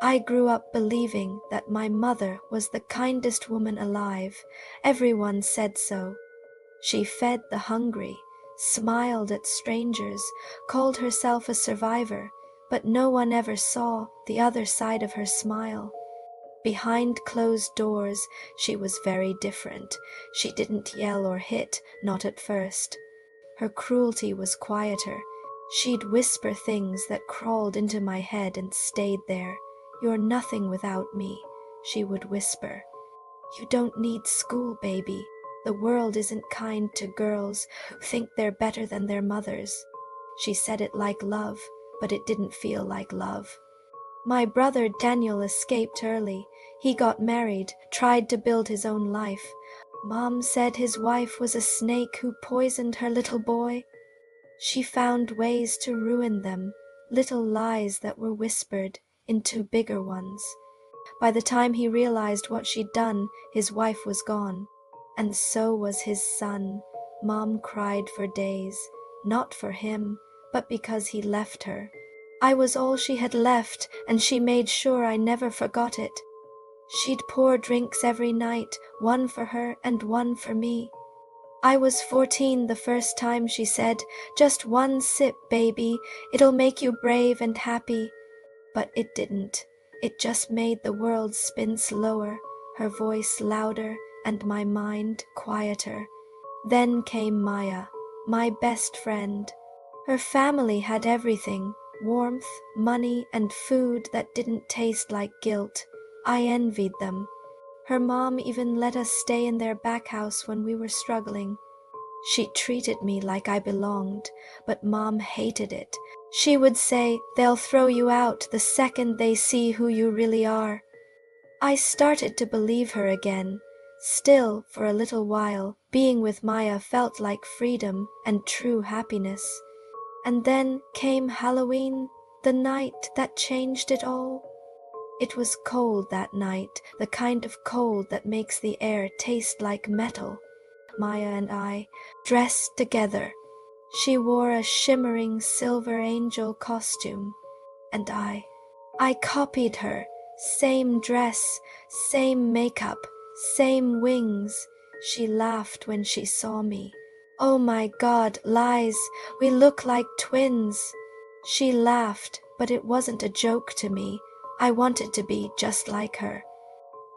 I grew up believing that my mother was the kindest woman alive. Everyone said so. She fed the hungry, smiled at strangers, called herself a survivor, but no one ever saw the other side of her smile. Behind closed doors, she was very different. She didn't yell or hit, not at first. Her cruelty was quieter. She'd whisper things that crawled into my head and stayed there. "You're nothing without me," she would whisper. "You don't need school, baby. The world isn't kind to girls who think they're better than their mothers." She said it like love, but it didn't feel like love. My brother Daniel escaped early. He got married, tried to build his own life. Mom said his wife was a snake who poisoned her little boy. She found ways to ruin them, little lies that were whispered into bigger ones. By the time he realized what she'd done, his wife was gone. And so was his son. Mom cried for days, not for him, but because he left her. I was all she had left, and she made sure I never forgot it. She'd pour drinks every night, one for her and one for me. I was 14 the first time she said, "Just one sip, baby. It'll make you brave and happy." But it didn't. It just made the world spin slower, her voice louder, and my mind quieter. Then came Maya, my best friend. Her family had everything: warmth, money, and food that didn't taste like guilt. I envied them. Her mom even let us stay in their back house when we were struggling. She treated me like I belonged, but Mom hated it. She would say, "They'll throw you out the second they see who you really are." I started to believe her again. Still, for a little while, being with Maya felt like freedom and true happiness. And then came Halloween, the night that changed it all. It was cold that night, the kind of cold that makes the air taste like metal. Maya and I, dressed together. She wore a shimmering silver angel costume, and I copied her. Same dress, same makeup, same wings. She laughed when she saw me. "Oh my God, lies, we look like twins." She laughed, but it wasn't a joke to me. I wanted to be just like her.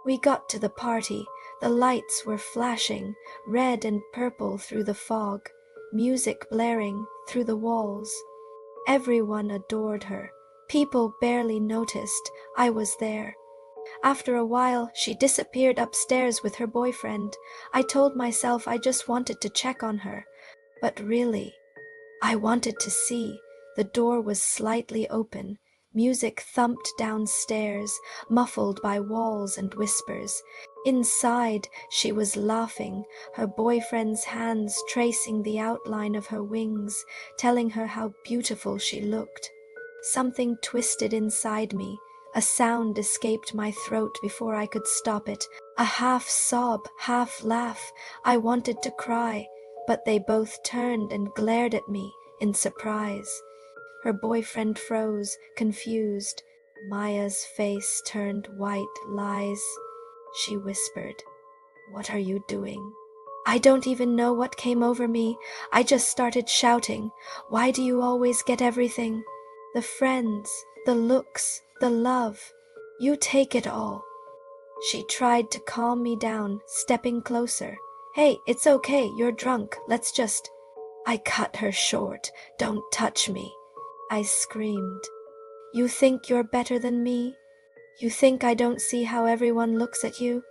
We got to the party. The lights were flashing, red and purple through the fog, music blaring through the walls. Everyone adored her. People barely noticed I was there. After a while, she disappeared upstairs with her boyfriend. I told myself I just wanted to check on her. But really, I wanted to see. The door was slightly open. Music thumped downstairs, muffled by walls and whispers. Inside, she was laughing, her boyfriend's hands tracing the outline of her wings, telling her how beautiful she looked. Something twisted inside me. A sound escaped my throat before I could stop it. A half sob, half laugh. I wanted to cry, but they both turned and glared at me in surprise. Her boyfriend froze, confused. Maya's face turned white. "Lies," she whispered. "What are you doing?" I don't even know what came over me. I just started shouting. "Why do you always get everything? The friends, the looks, the love. You take it all." She tried to calm me down, stepping closer. "Hey, it's okay, you're drunk. Let's just—" I cut her short. "Don't touch me," I screamed. "You think you're better than me? You think I don't see how everyone looks at you?"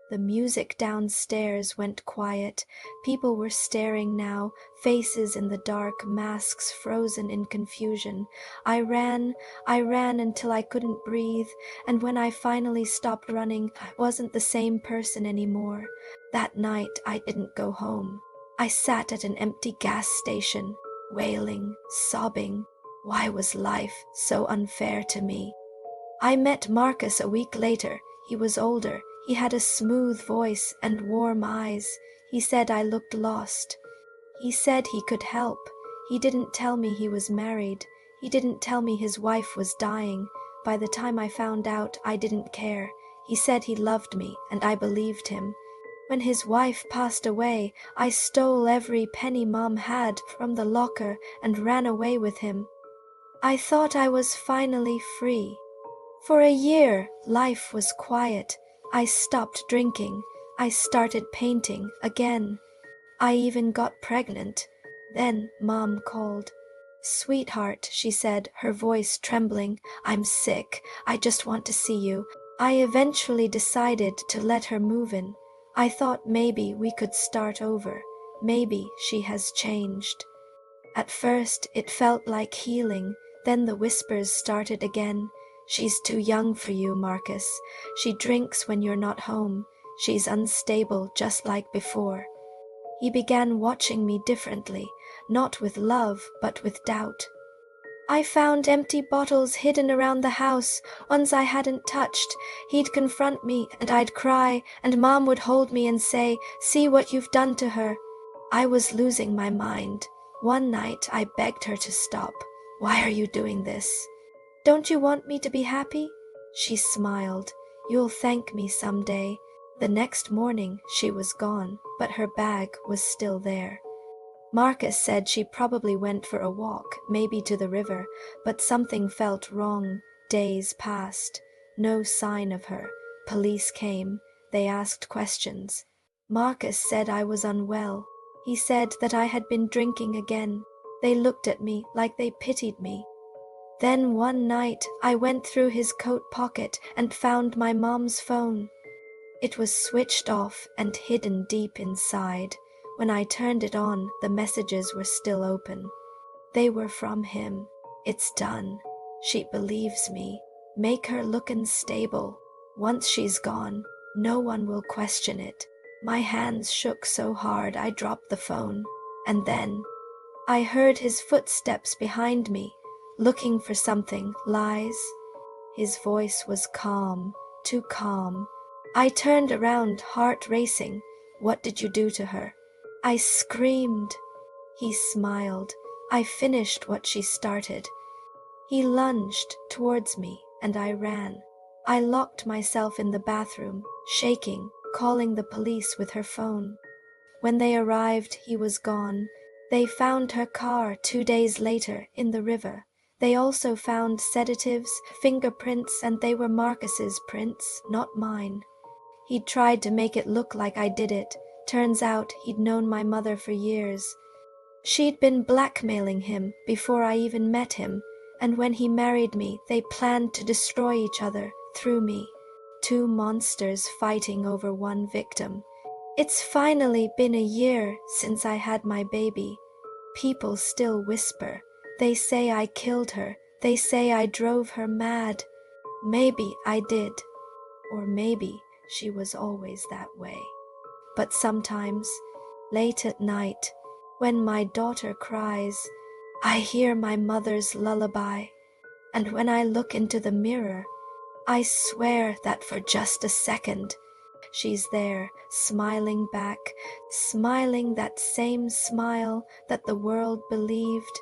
The music downstairs went quiet. People were staring now, faces in the dark, masks frozen in confusion. I ran until I couldn't breathe, and when I finally stopped running, I wasn't the same person anymore. That night, I didn't go home. I sat at an empty gas station, wailing, sobbing. Why was life so unfair to me? I met Marcus a week later. He was older. He had a smooth voice and warm eyes. He said I looked lost. He said he could help. He didn't tell me he was married. He didn't tell me his wife was dying. by the time I found out, I didn't care. He said he loved me, and I believed him. When his wife passed away, I stole every penny Mom had from the locker and ran away with him. I thought I was finally free. For a year, life was quiet. I stopped drinking. I started painting again. I even got pregnant. Then Mom called. "Sweetheart," she said, her voice trembling, "I'm sick. I just want to see you." I eventually decided to let her move in. I thought maybe we could start over. Maybe she has changed. At first, it felt like healing. Then the whispers started again. "She's too young for you, Marcus. She drinks when you're not home. She's unstable just like before." He began watching me differently, not with love, but with doubt. I found empty bottles hidden around the house, ones I hadn't touched. He'd confront me, and I'd cry, and Mom would hold me and say, "See what you've done to her." I was losing my mind. One night I begged her to stop. "Why are you doing this? Don't you want me to be happy?" She smiled. "You'll thank me someday." The next morning she was gone, but her bag was still there. Marcus said she probably went for a walk, maybe to the river, but something felt wrong. Days passed. No sign of her. Police came. They asked questions. Marcus said I was unwell. He said that I had been drinking again. They looked at me like they pitied me. Then one night I went through his coat pocket and found my mom's phone. It was switched off and hidden deep inside. When I turned it on, the messages were still open. They were from him. "It's done. She believes me. Make her look unstable. Once she's gone, no one will question it." My hands shook so hard I dropped the phone. And then I heard his footsteps behind me, looking for something. Lies? His voice was calm, too calm. I turned around, heart racing. "What did you do to her?" I screamed. He smiled. "I finished what she started." He lunged towards me, and I ran. I locked myself in the bathroom, shaking, calling the police with her phone. When they arrived, he was gone. They found her car 2 days later in the river. They also found sedatives, fingerprints, and they were Marcus's prints, not mine. He'd tried to make it look like I did it. Turns out he'd known my mother for years. She'd been blackmailing him before I even met him, and when he married me, they planned to destroy each other through me. Two monsters fighting over one victim. It's finally been a year since I had my baby. People still whisper. They say I killed her. They say I drove her mad. Maybe I did. Or maybe she was always that way. But sometimes, late at night, when my daughter cries, I hear my mother's lullaby. And when I look into the mirror, I swear that for just a second, she's there, smiling back, smiling that same smile that the world believed